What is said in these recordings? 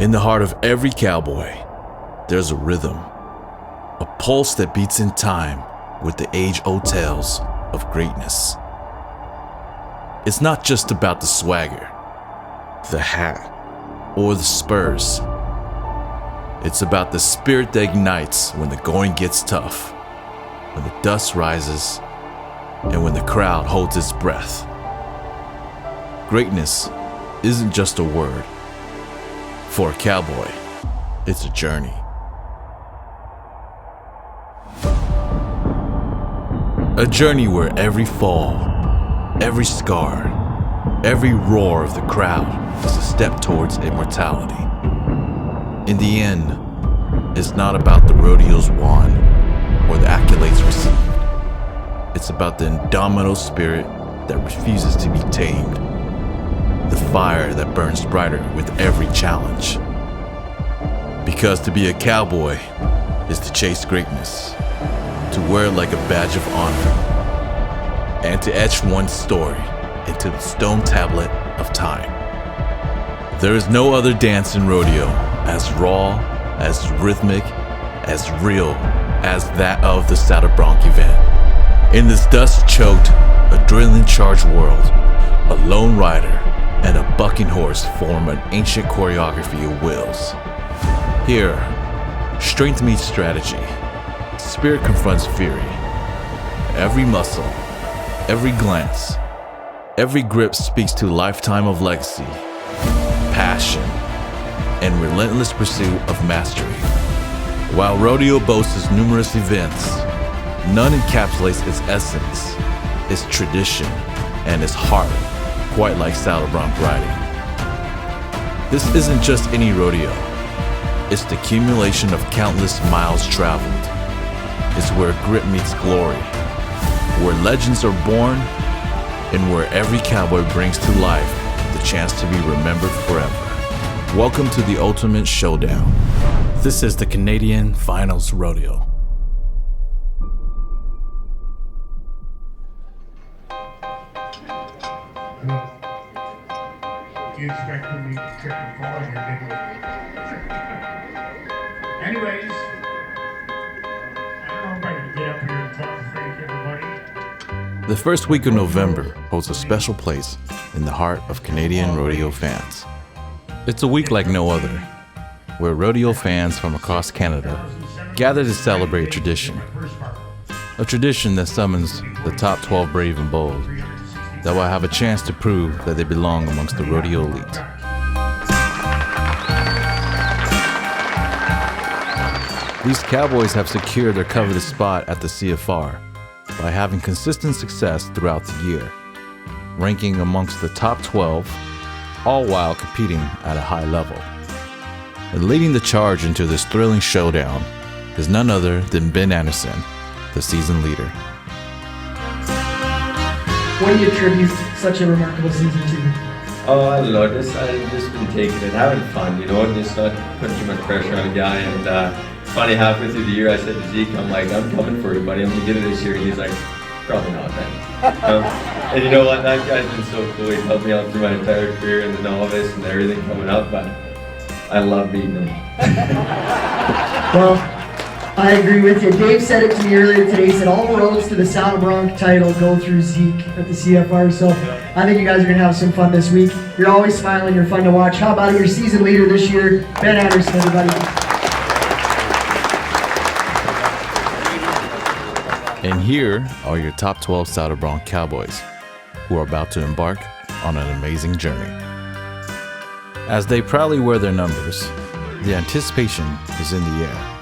In the heart of every cowboy, there's a rhythm, a pulse that beats in time with the age-old tales of greatness. It's not just about the swagger, the hat, or the spurs. It's about the spirit that ignites when the going gets tough, when the dust rises, and when the crowd holds its breath. Greatness isn't just a word. For a cowboy, it's a journey. A journey where every fall, every scar, every roar of the crowd is a step towards immortality. In the end, it's not about the rodeos won or the accolades received. It's about the indomitable spirit that refuses to be tamed, the fire that burns brighter with every challenge. Because to be a cowboy is to chase greatness, to wear it like a badge of honor, and to etch one's story into the stone tablet of time. There is no other dance in rodeo as raw, as rhythmic, as real as that of the Saddle Bronc event. In this dust-choked, adrenaline-charged world, a lone rider and a bucking horse form an ancient choreography of wills. Here, strength meets strategy. Spirit confronts fury. Every muscle, every glance, every grip speaks to a lifetime of legacy, passion, and relentless pursuit of mastery. While rodeo boasts its numerous events, none encapsulates its essence, its tradition, and its heart quite like Saddle Bronc riding. This isn't just any rodeo. It's the accumulation of countless miles traveled. It's where grit meets glory, where legends are born, and where every cowboy brings to life the chance to be remembered forever. Welcome to the ultimate showdown. This is the Canadian Finals Rodeo. You expected me to trip and fall here, didn't you? Anyways, I don't know if I can get up here and talk to Frank, everybody. The first week of November holds a special place in the heart of Canadian rodeo fans. It's a week like no other, where rodeo fans from across Canada gather to celebrate a tradition that summons the top 12 brave and bold, that will have a chance to prove that they belong amongst the rodeo elite. These cowboys have secured their coveted spot at the CFR by having consistent success throughout the year, ranking amongst the top 12, all while competing at a high level. And leading the charge into this thrilling showdown is none other than Ben Andersen, the season leader. What do you attribute such a remarkable season to? Oh, I don't know, I've just been taking it, having fun, and just not putting too much pressure on a guy. And it's funny, halfway through the year I said to Zeke, I'm like, I'm coming for you, buddy, I'm gonna get it this year. And he's like, probably not, then. And you know what, that guy's been so cool. He's helped me out through my entire career in the novice and everything coming up, but I love beating him. Well, I agree with you. Dave said it to me earlier today. He said all roads to the Saddle Bronc title go through Zeke at the CFR. So I think you guys are going to have some fun this week. You're always smiling. You're fun to watch. How about your season leader this year, Ben Andersen, everybody? And here are your top 12 Saddle Bronc cowboys, who are about to embark on an amazing journey. As they proudly wear their numbers, the anticipation is in the air.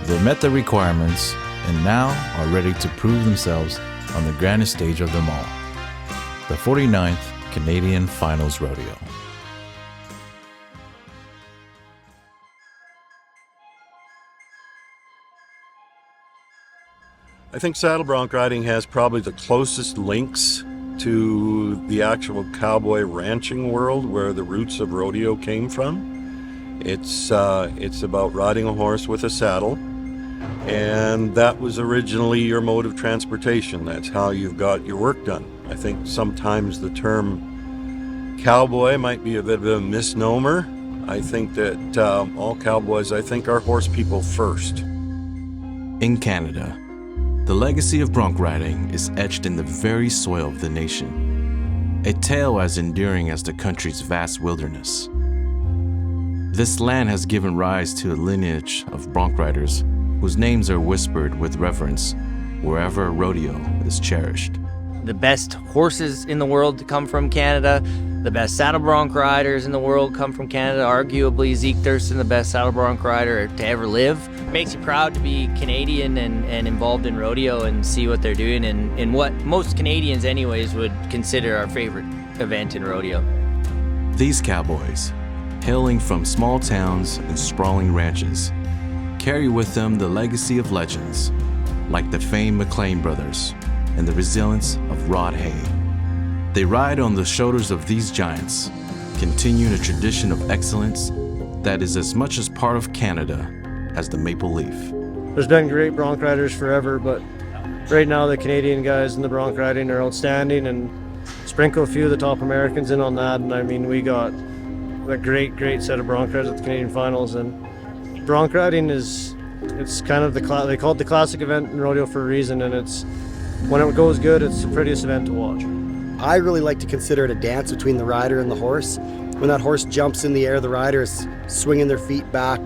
They met the requirements and now are ready to prove themselves on the grandest stage of them all, the 49th Canadian Finals Rodeo. I think saddle bronc riding has probably the closest links to the actual cowboy ranching world where the roots of rodeo came from. It's about riding a horse with a saddle, and that was originally your mode of transportation. That's how you've got your work done. I think sometimes the term cowboy might be a bit of a misnomer. I think that all cowboys, I think, are horse people first. In Canada, the legacy of bronc riding is etched in the very soil of the nation, a tale as enduring as the country's vast wilderness. This land has given rise to a lineage of bronc riders whose names are whispered with reverence wherever rodeo is cherished. The best horses in the world come from Canada. The best saddle bronc riders in the world come from Canada. Arguably, Zeke Thurston, the best saddle bronc rider to ever live. It makes you proud to be Canadian and involved in rodeo and see what they're doing in what most Canadians anyways would consider our favorite event in rodeo. These cowboys, hailing from small towns and sprawling ranches, carry with them the legacy of legends like the famed McLean brothers and the resilience of Rod Hay. They ride on the shoulders of these giants, continuing a tradition of excellence that is as much as part of Canada as the maple leaf. There's been great bronc riders forever, but right now the Canadian guys in the bronc riding are outstanding, and sprinkle a few of the top Americans in on that, and I mean, we got a great set of bronc riders at the Canadian finals. And bronc riding it's kind of they call it the classic event in rodeo for a reason, and it's when it goes good, it's the prettiest event to watch. I really like to consider it a dance between the rider and the horse. When that horse jumps in the air, the rider is swinging their feet back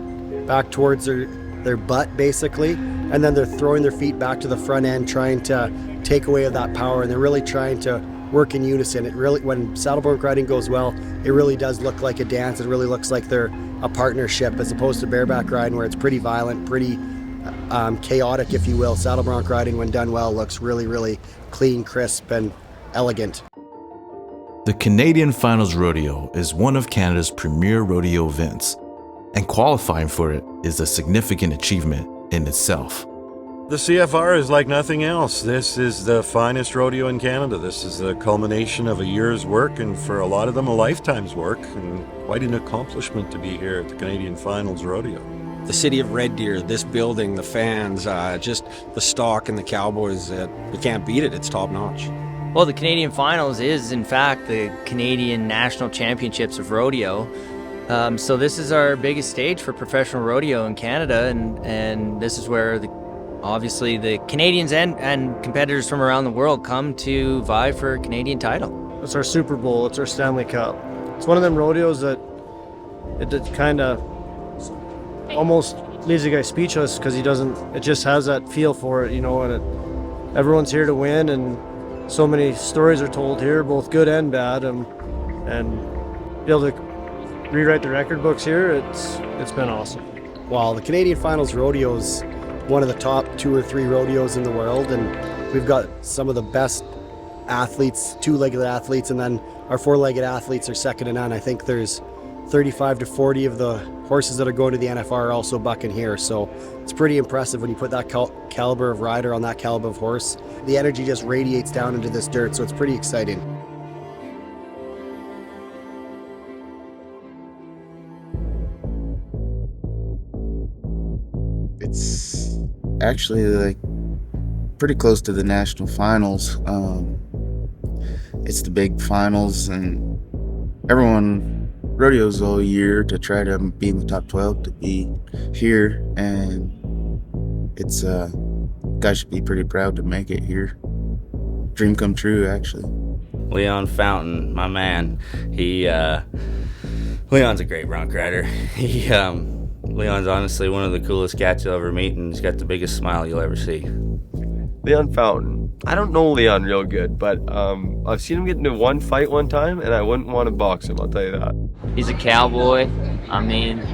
towards their butt, basically, and then they're throwing their feet back to the front end, trying to take away that power, and they're really trying to work in unison. It really, when saddle bronc riding goes well, it really does look like a dance. It really looks like they're a partnership, as opposed to bareback riding, where it's pretty violent, pretty chaotic, if you will. Saddle bronc riding, when done well, looks really clean, crisp, and elegant. The Canadian Finals Rodeo is one of Canada's premier rodeo events, and qualifying for it is a significant achievement in itself. The CFR is like nothing else. This is the finest rodeo in Canada. This is the culmination of a year's work, and for a lot of them, a lifetime's work, and quite an accomplishment to be here at the Canadian Finals Rodeo. The city of Red Deer, this building, the fans, just the stock and the cowboys, you can't beat it. It's top notch. Well, the Canadian Finals is, in fact, the Canadian National Championships of Rodeo. So this is our biggest stage for professional rodeo in Canada, and this is where obviously the Canadians and competitors from around the world come to vie for a Canadian title. It's our Super Bowl, it's our Stanley Cup. It's one of them rodeos that it kind of almost leaves the guy speechless, because it just has that feel for it, you know, and everyone's here to win, and so many stories are told here, both good and bad, and be able to rewrite the record books here, it's been awesome. Well, the Canadian Finals Rodeo is one of the top 2 or 3 rodeos in the world, and we've got some of the best athletes, 2-legged athletes, and then our 4-legged athletes are second to none. I think there's 35 to 40 of the horses that are going to the NFR are also bucking here, so it's pretty impressive when you put that caliber of rider on that caliber of horse. The energy just radiates down into this dirt, so it's pretty exciting. It's actually like pretty close to the national finals. It's the big finals, and everyone rodeos all year to try to be in the top 12 to be here, and it's guys should be pretty proud to make it here. Dream come true, actually. Leon Fountain, my man, Leon's a great bronc rider. Leon's honestly one of the coolest cats you'll ever meet, and he's got the biggest smile you'll ever see. Leon Fountain. I don't know Leon real good, but I've seen him get into one fight one time, and I wouldn't want to box him, I'll tell you that. He's a cowboy, I mean,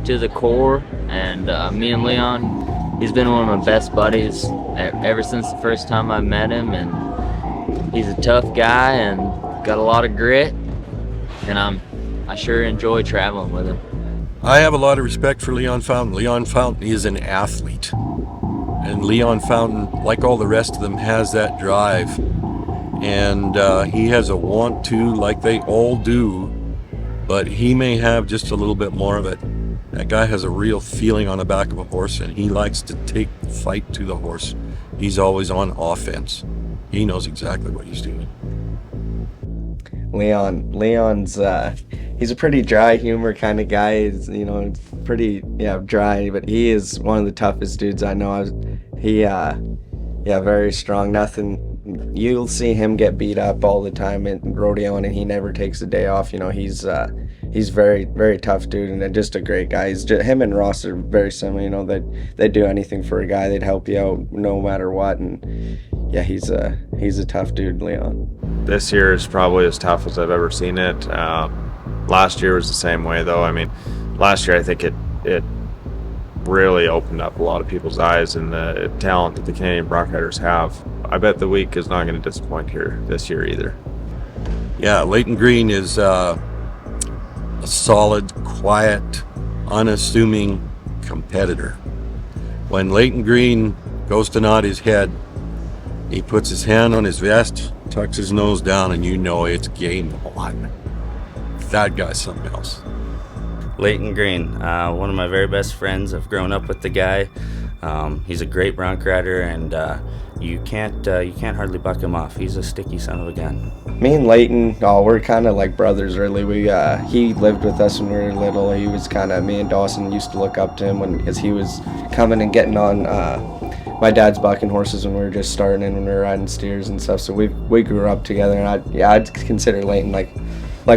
to the core, and me and Leon, he's been one of my best buddies ever since the first time I met him, and he's a tough guy and got a lot of grit, and I sure enjoy traveling with him. I have a lot of respect for Leon Fountain. Leon Fountain is an athlete. And Leon Fountain, like all the rest of them, has that drive. And he has a want to, like they all do, but he may have just a little bit more of it. That guy has a real feeling on the back of a horse, and he likes to take the fight to the horse. He's always on offense. He knows exactly what he's doing. Leon's he's a pretty dry humor kind of guy. He's, you know, pretty dry, but he is one of the toughest dudes I know. Very strong. Nothing. You'll see him get beat up all the time at rodeo, and he never takes a day off. You know, he's very, very tough dude, and just a great guy. Him and Ross are very similar. You know, they'd do anything for a guy. They'd help you out no matter what. And yeah, he's a tough dude, Leon. This year is probably as tough as I've ever seen it. Last year was the same way, though. I mean, last year I think it really opened up a lot of people's eyes and the talent that the Canadian Bronc riders have. I bet the week is not going to disappoint here this year either. Yeah, Layton Green is a solid, quiet, unassuming competitor. When Layton Green goes to nod his head, he puts his hand on his vest, tucks his nose down, and you know it's game on. That guy's something else. Layton Green, one of my very best friends. I've grown up with the guy. He's a great bronc rider, and you can't hardly buck him off. He's a sticky son of a gun. Me and Layton, we're kind of like brothers, really. He lived with us when we were little. He was me and Dawson used to look up to him as he was coming and getting on my dad's bucking horses when we were just starting and when we were riding steers and stuff. So we grew up together, and I'd consider Layton like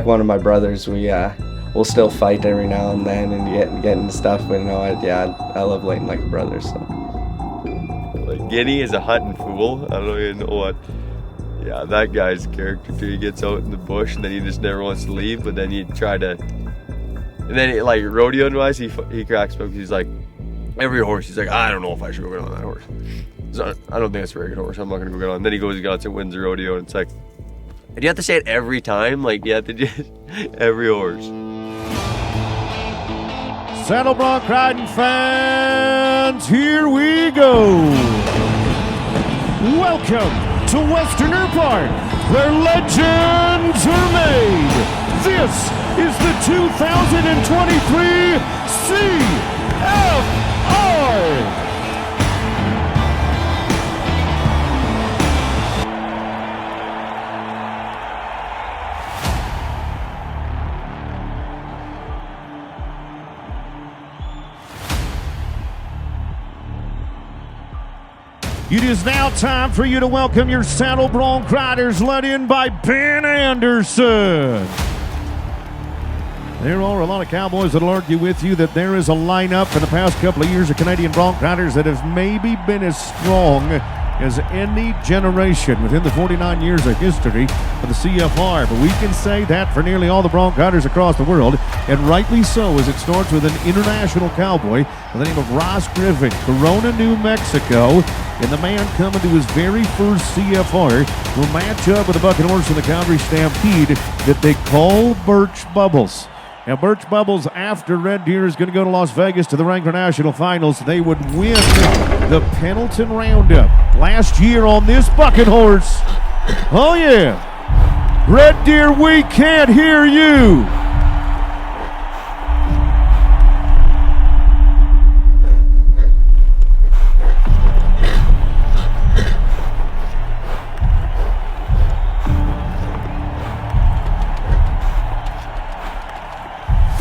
one of my brothers. We'll still fight every now and then and get into stuff, but I love Layton like a brother. So. Giddy is a hunting fool. I don't even know what. Yeah, that guy's character too. He gets out in the bush and then he just never wants to leave. But then you try to, and then like rodeo wise, he cracks me. He's like, every horse. He's like, I don't know if I should go get on that horse. I don't think that's a very good horse. I'm not gonna go get on. And then he goes and gets and wins the rodeo, and it's like, do you have to say it every time? Like you have to just every horse. Saddle Bronc riding fans, here we go. Welcome to Westerner Park, where legends are made. This is the 2023 CFR. It is now time for you to welcome your Saddle Bronc riders, led in by Ben Andersen. There are a lot of cowboys that will argue with you that there is a lineup in the past couple of years of Canadian Bronc riders that have maybe been as strong as any generation within the 49 years of history of the CFR. But we can say that for nearly all the Bronc riders across the world, and rightly so, as it starts with an international cowboy by the name of Ross Griffin, Corona, New Mexico. And the man coming to his very first CFR will match up with a bucking horse in the Calgary Stampede that they call Birch Bubbles. Now, Birch Bubbles, after Red Deer, is going to go to Las Vegas to the Wrangler National Finals. They would win the Pendleton Roundup last year on this bucking horse. Oh, yeah. Red Deer, we can't hear you.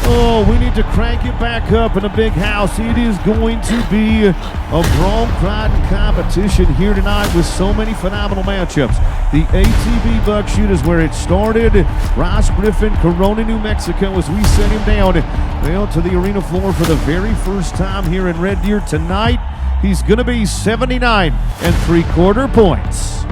Oh, we need to crank it back up in a big house. It is going to be a bronc riding competition here tonight with so many phenomenal matchups. The ATV buck shoot is where it started. Ross Griffin, Corona, New Mexico, as we set him down to the arena floor for the very first time here in Red Deer tonight. He's going to be 79 3/4 points.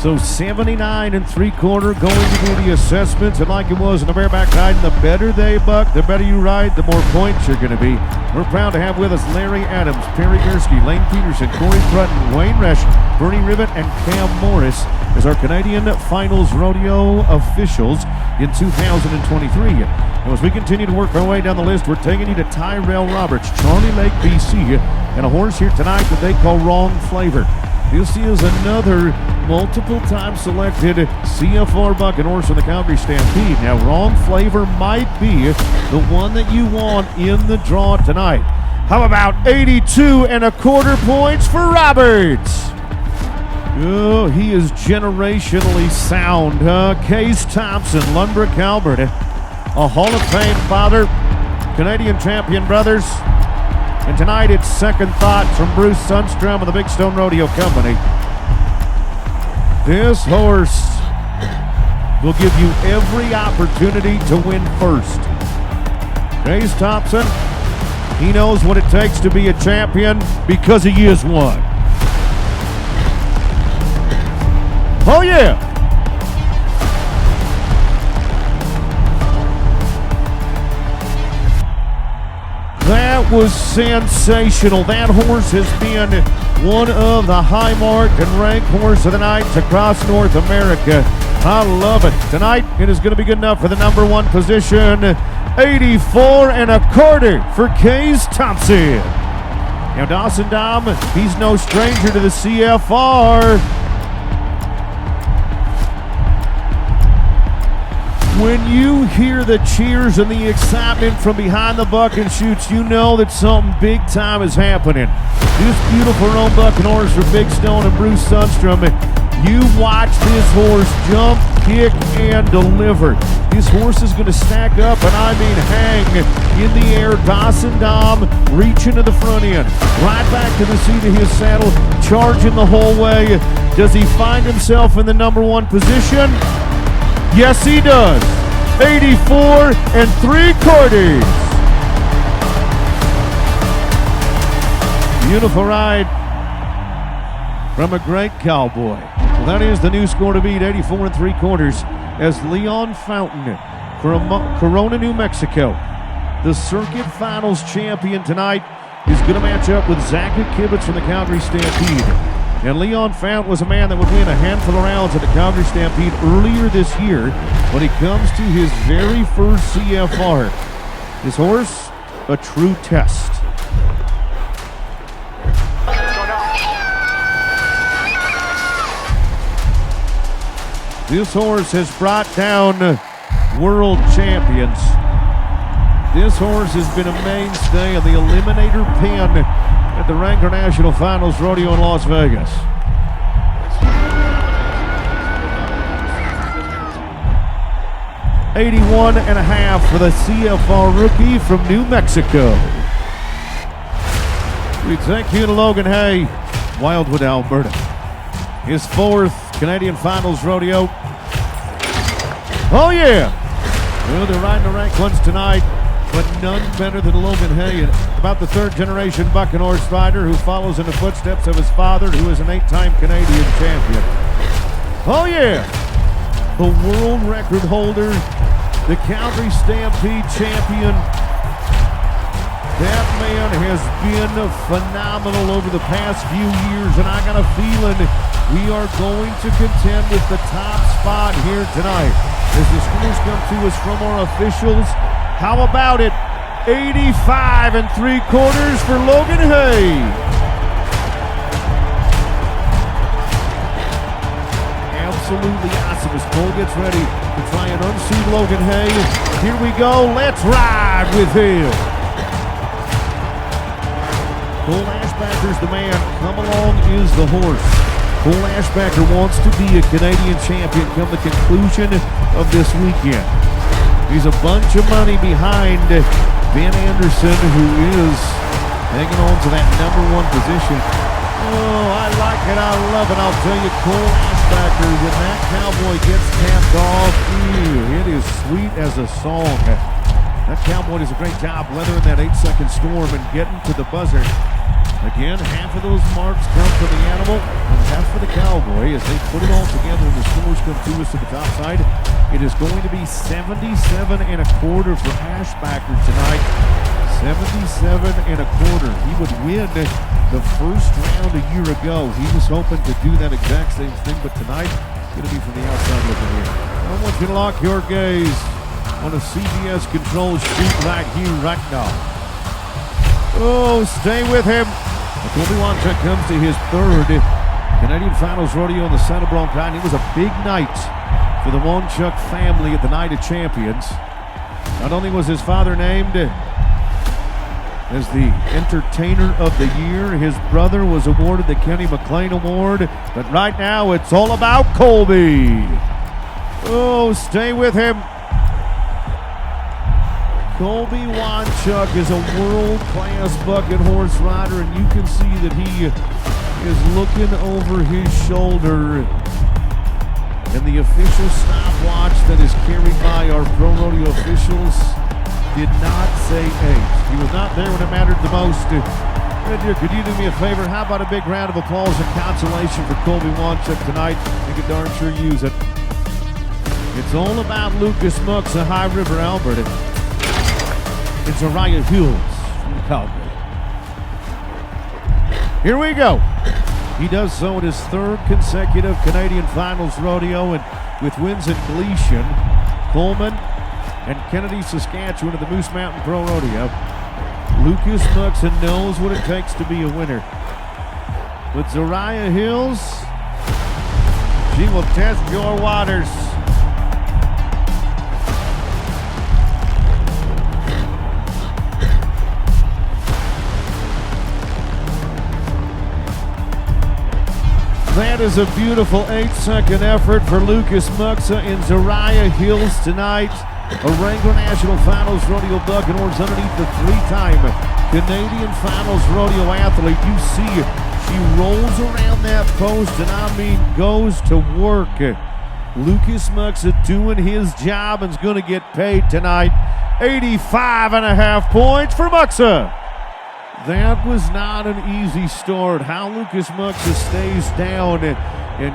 So 79 3/4 going to be the assessments. And like it was in the bareback riding, the better they buck, the better you ride, the more points you're going to be. We're proud to have with us Larry Adams, Perry Gursky, Lane Peterson, Corey Prutton, Wayne Resch, Bernie Rivet, and Cam Morris as our Canadian Finals Rodeo officials in 2023. Now, as we continue to work our way down the list, we're taking you to Tyrell Roberts, Charlie Lake, BC, and a horse here tonight that they call Wrong Flavor. This is another multiple-time selected CFR bucking horse in the Calgary Stampede. Now, Wrong Flavor might be the one that you want in the draw tonight. How about 82 1/4 points for Roberts? Oh, he is generationally sound, huh? Case Thompson, Lundbrook, Alberta. a Hall of Fame father, Canadian champion brothers. And tonight it's Second Thoughts from Bruce Sundstrom of the Big Stone Rodeo Company. This horse will give you every opportunity to win first. Chase Thompson, he knows what it takes to be a champion because he is one. Oh yeah! That was sensational. That horse has been one of the high-marked and ranked horse of the nights across North America. I love it. Tonight, it is going to be good enough for the number one position. 84 1/4 for Case Thompson. Now, Dawson Dom, he's no stranger to the CFR. When you hear the cheers and the excitement from behind the buck and shoots, you know that something big time is happening. This beautiful roan bucking horse for Big Stone and Bruce Sundstrom. You watch this horse jump, kick, and deliver. This horse is going to stack up, and I mean hang in the air. Dawson Dom reaching to the front end. Right back to the seat of his saddle, charging the whole way. Does he find himself in the number one position? Yes, he does. 84 3/4. Beautiful ride from a great cowboy. Well, that is the new score to beat, 84 3/4, as Leon Fountain from Corona, New Mexico, the Circuit Finals champion tonight, is going to match up with Zach Kibitz from the Calgary Stampede. And Leon Fountain was a man that would win a handful of rounds at the Calgary Stampede earlier this year when he comes to his very first CFR. His horse, a true test. This horse has brought down world champions. This horse has been a mainstay of the Eliminator Pen at the Wrangler National Finals Rodeo in Las Vegas. $81 1/2 for the CFR rookie from New Mexico. We thank you to Logan Hay, Wildwood, Alberta. His fourth Canadian Finals Rodeo. Oh yeah! Well, they're riding the ranked ones tonight, but none better than Logan Hay, about the third generation bucking horse rider who follows in the footsteps of his father, who is an 8-time Canadian champion. Oh yeah! The world record holder, the Calgary Stampede champion. That man has been phenomenal over the past few years, and I got a feeling we are going to contend with the top spot here tonight. As the scores come to us from our officials, how about it? 85 3/4 for Logan Hay. Absolutely awesome as Kole gets ready to try and unseat Logan Hay. Here we go, let's ride with him. Kole Ashbacher's the man. Come along is the horse. Kole Ashbacher wants to be a Canadian champion come the conclusion of this weekend. He's a bunch of money behind Ben Andersen, who is hanging on to that number one position. Oh, I like it. I love it. I'll tell you, Kole Ashbacher, when that cowboy gets tapped off, it is sweet as a song. That cowboy does a great job weathering that 8-second storm and getting to the buzzer. Again, half of those marks come from the animal and half for the cowboy as they put it all together and the scores come to us to the top side. It is going to be 77 1/4 for Ashbacher tonight. 77 1/4. He would win the first round a year ago. He was hoping to do that exact same thing, but tonight, going to be from the outside looking in. I want you to lock your gaze on a CBS control sheet right here, right now. Oh, stay with him. Kolby Wanchuk comes to his third Canadian Finals Rodeo in the Santa Bronc. It was a big night for the Wanchuk family at the Night of Champions. Not only was his father named as the Entertainer of the Year, his brother was awarded the Kenny McLean Award, but right now it's all about Kolby. Oh, stay with him. Kolby Wanchuk is a world-class bucket horse rider, and you can see that he is looking over his shoulder. And the official stopwatch that is carried by our pro rodeo officials did not say 8. He was not there when it mattered the most. Dear, could you do me a favor? How about a big round of applause and consolation for Kolby Wanchuk tonight? You can darn sure use it. It's all about Lucas Mux of High River, Alberta. It's Uriah Hills from Calgary. Here we go. He does so in his 3rd consecutive Canadian Finals rodeo, and with wins in Gleason, Coleman, and Kennedy, Saskatchewan, at the Moose Mountain Pro Rodeo. Lucas Muxon knows what it takes to be a winner. With Uriah Hills, she will test your waters. That is a beautiful 8-second effort for Lucas Muxa and Uriah Hills tonight. A Wrangler National Finals Rodeo bucket horse underneath the 3-time Canadian Finals Rodeo athlete. You see she rolls around that post and I mean goes to work. Lucas Muxa doing his job and is going to get paid tonight. 85.5 points for Muxa. That was not an easy start. How Lucas Muxa stays down and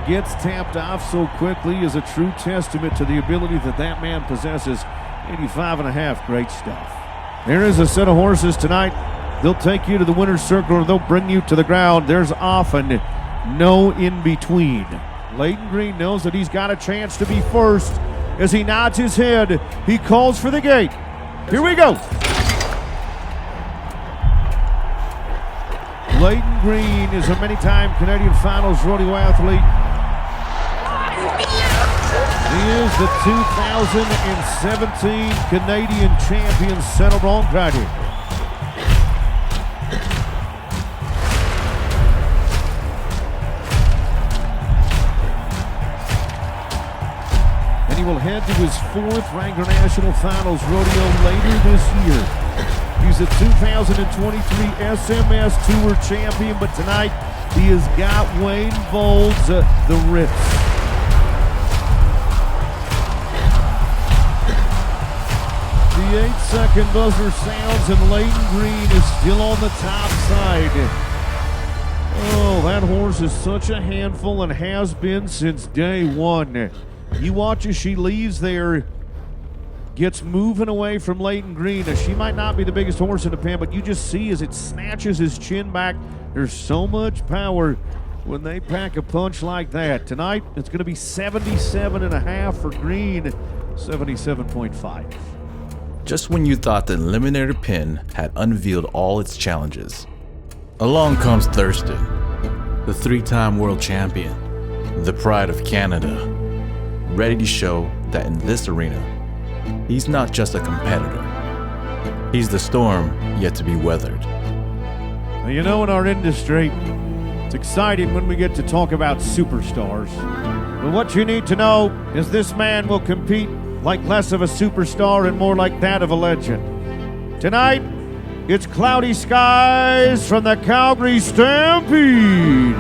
gets tapped off so quickly is a true testament to the ability that man possesses. 85.5, great stuff. There is a set of horses tonight. They'll take you to the winner's circle or they'll bring you to the ground. There's often no in between. Layton Green knows that he's got a chance to be first. As he nods his head, he calls for the gate. Here we go. Layton Green is a many-time Canadian Finals rodeo athlete. He is the 2017 Canadian champion Saddle Bronc rider. And he will head to his 4th Wrangler National Finals rodeo later this year. He's a 2023 SMS Tour champion, but tonight he has got Wayne Vold's the Ritz. The 8-second buzzer sounds and Layton Green is still on the top side. Oh, that horse is such a handful and has been since day one. You watch as she leaves there, gets moving away from Layton Green. Now, she might not be the biggest horse in the pen, but you just see as it snatches his chin back, there's so much power when they pack a punch like that. Tonight, it's going to be 77.5 for Green, 77.5. Just when you thought the Eliminator Pin had unveiled all its challenges, along comes Thurston, the 3-time world champion, the pride of Canada, ready to show that in this arena, he's not just a competitor. He's the storm yet to be weathered. You know, in our industry, it's exciting when we get to talk about superstars. But what you need to know is this man will compete like less of a superstar and more like that of a legend. Tonight, it's Cloudy Skies from the Calgary Stampede.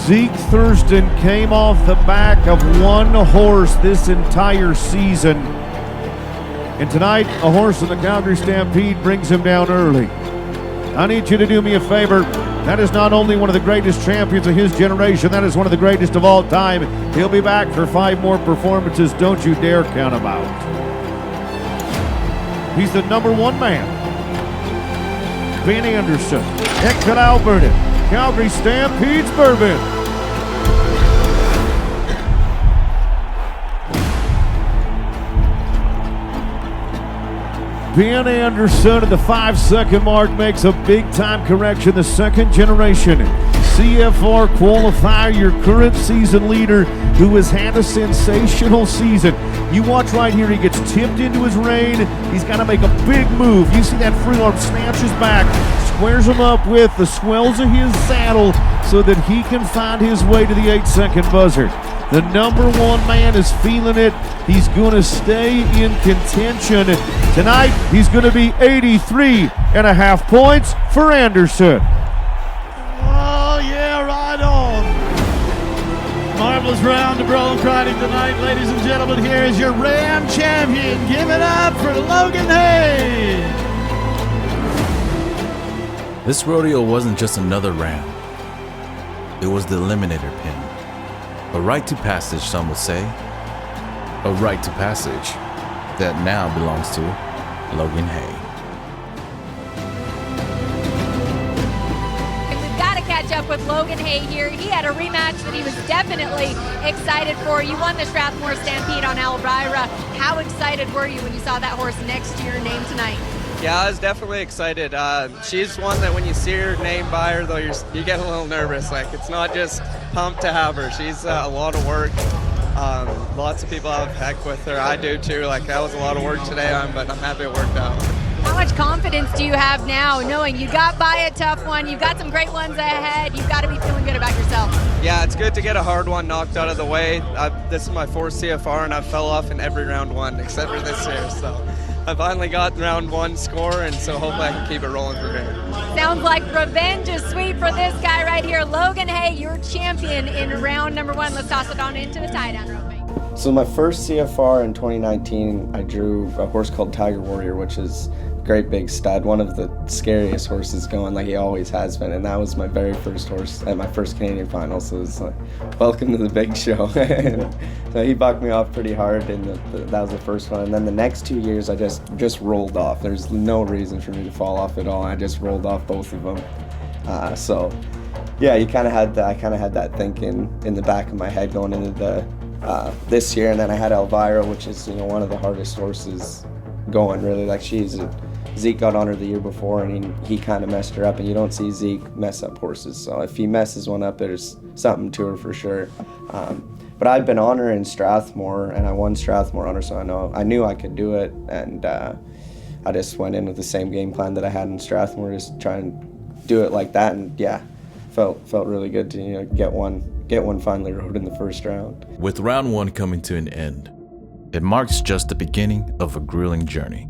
Zeke Thurston came off the back of one horse this entire season. And tonight, a horse in the Calgary Stampede brings him down early. I need you to do me a favor. That is not only one of the greatest champions of his generation, that is one of the greatest of all time. He'll be back for 5 more performances. Don't you dare count him out. He's the #1 man. Ben Andersen, Ep1, Alberta, Calgary Stampede's Bourbon. Ben Andersen at the 5-second mark makes a big-time correction. The second generation CFR qualifier, your current season leader, who has had a sensational season. You watch right here, he gets tipped into his rein. He's got to make a big move. You see that free arm snatches back, squares him up with the swells of his saddle so that he can find his way to the 8-second buzzer. The number one man is feeling it. He's going to stay in contention. Tonight, he's going to be 83.5 points for Andersen. Oh, yeah, right on. Marvelous round of bronc riding tonight, ladies and gentlemen. Here is your Ram champion. Give it up for Logan Hay. This rodeo wasn't just another Ram. It was the eliminator pin. A rite to passage, some would say. A rite to passage that now belongs to Logan Hay. We've got to catch up with Logan Hay here. He had a rematch that he was definitely excited for. You won the Strathmore Stampede on Elvira. How excited were you when you saw that horse next to your name tonight? Yeah, I was definitely excited. She's one that when you see her name by her, though, you get a little nervous. Like, it's not just pumped to have her. She's a lot of work. Lots of people have heck with her. I do too. Like, that was a lot of work today, but I'm happy it worked out. How much confidence do you have now, knowing you got by a tough one, you've got some great ones ahead, you've got to be feeling good about yourself? Yeah, it's good to get a hard one knocked out of the way. This is my 4th CFR, and I fell off in every round one except for this year. So I finally got round 1 score, and so hopefully I can keep it rolling from here. Sounds like revenge is sweet for this guy right here. Logan Hay, your champion in round number 1. Let's toss it on into the tie-down roping. So my first CFR in 2019, I drew a horse called Tiger Warrior, which is a great big stud, one of the scariest horses going, like he always has been, and that was my very first horse at my first Canadian final, so it's like, welcome to the big show. So he bucked me off pretty hard, and that was the first one, and then the next 2 years I just rolled off. There's no reason for me to fall off at all. I just rolled off both of them. So yeah, I kind of had that thinking in the back of my head going into this year, and then I had Elvira, which is one of the hardest horses going, really. Like, Zeke got on her the year before, and he kind of messed her up, and you don't see Zeke mess up horses. So if he messes one up, there's something to her for sure. But I've been on her in Strathmore, and I won Strathmore on her, so I knew I could do it, and I just went in with the same game plan that I had in Strathmore, just try and do it like that, and yeah, felt really good to get one finally rode in the first round. With round 1 coming to an end, it marks just the beginning of a grueling journey.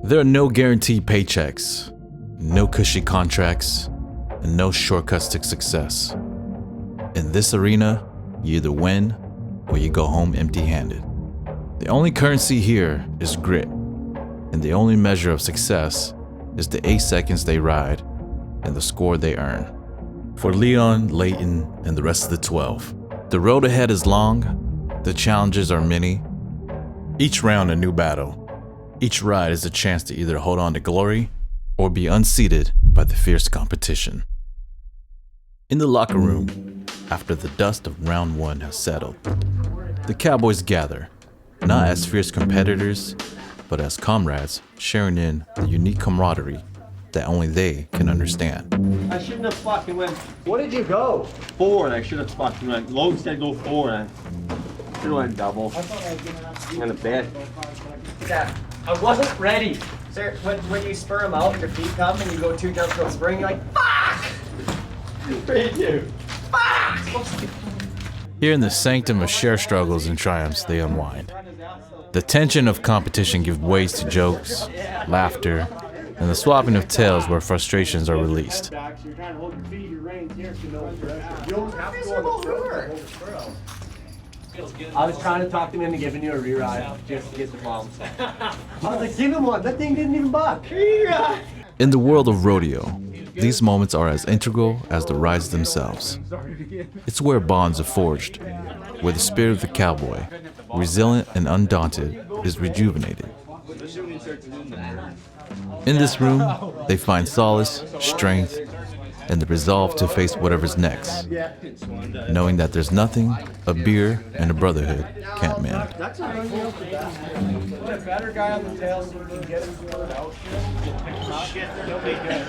There are no guaranteed paychecks, no cushy contracts, and no shortcuts to success. In this arena, you either win or you go home empty-handed. The only currency here is grit, and the only measure of success is the 8 seconds they ride and the score they earn. For Leon, Layton, and the rest of the 12, the road ahead is long, the challenges are many. Each round a new battle. Each ride is a chance to either hold on to glory or be unseated by the fierce competition. In the locker room, after the dust of round 1 has settled, the Cowboys gather, not as fierce competitors, but as comrades sharing in the unique camaraderie that only they can understand. I shouldn't have fucking went. What did you go? 4, and I should have fucking went. Logan said go 4, and I should have went double. I thought I was gonna a bit. Yeah, I wasn't ready. Sir, when you spur them out and your feet come and you go 2 jumps to a spring, you're like, fuck! Me too. Fuck! Here in the sanctum of shared struggles and triumphs, they unwind. The tension of competition gives way to jokes, laughter, and the swapping of tails where frustrations are released. I was trying to talk them into giving you a re-ride just to get the bumps. I was like, give him one. That thing didn't even buck. In the world of rodeo, these moments are as integral as the rides themselves. It's where bonds are forged, where the spirit of the cowboy, resilient and undaunted, is rejuvenated. In this room, they find solace, strength, and the resolve to face whatever's next, knowing that there's nothing a beer and a brotherhood can't mend. Put a better guy on the tail so we can get him out. He'll be good.